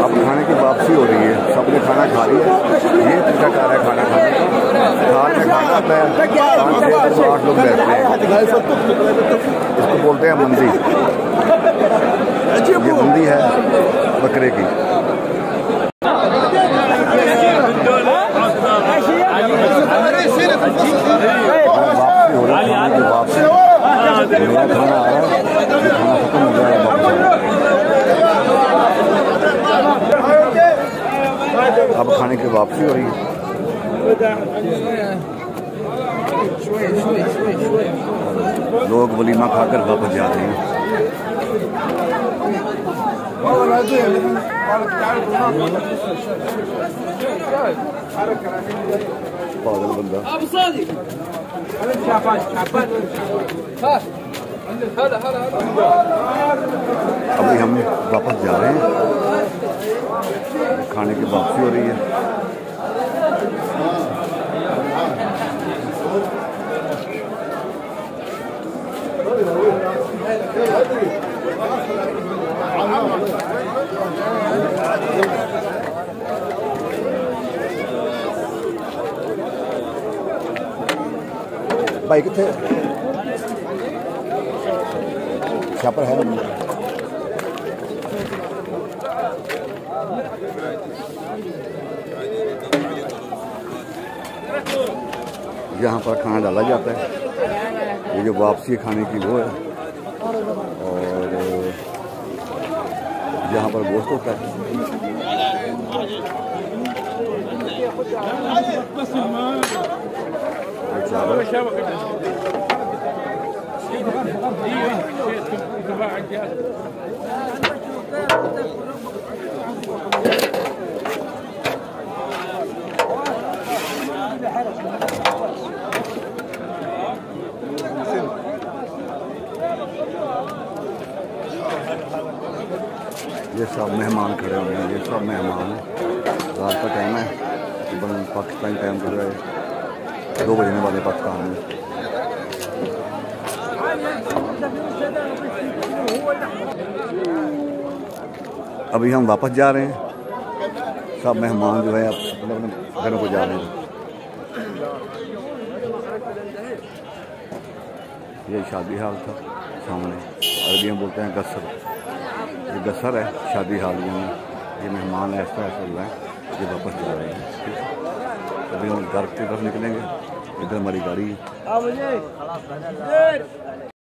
अब खाने की वापसी हो रही है, सबने खाना खा लिया। ये तरीका कार है खाना खाने का। थाल में खाना आता है, 5 से 8 लोग बैठते हैं। इसको बोलते हैं मंदी। ये मंदी है बकरे की। वापसी हो रही है, वापसी मेरा खाना आ रहा है, खाना खत्म हो जाएगा वापस। अब खाने की वापसी हो रही है। लोग वलीमा खाकर वापस जा रहे हैं। पागल बंदा। अभी हम वापस जा रहे हैं, खाने की वापसी हो रही है। भाई कितने छापर है? यहाँ पर खाना डाला जाता है। ये जो वापसी खाने की वो है, और यहाँ पर गोश्त होता है। ये सब मेहमान खड़े हुए हैं, ये सब मेहमान हैं। रात का टाइम है, पाकिस्तानी टाइम जो है 2 बजने वाले पाकिस्तान में। अभी हम वापस जा रहे हैं, सब मेहमान जो है अपने अपने घरों को जा रहे हैं। ये शादी हाल था सामने, अरबी में बोलते हैं गसर। ये गसर है शादी हाल में। ये मेहमान ऐसा ऐसा हुआ है, ये वापस जा रहे हैं। अभी हम घर की तरफ निकलेंगे, इधर हमारी गाड़ी है।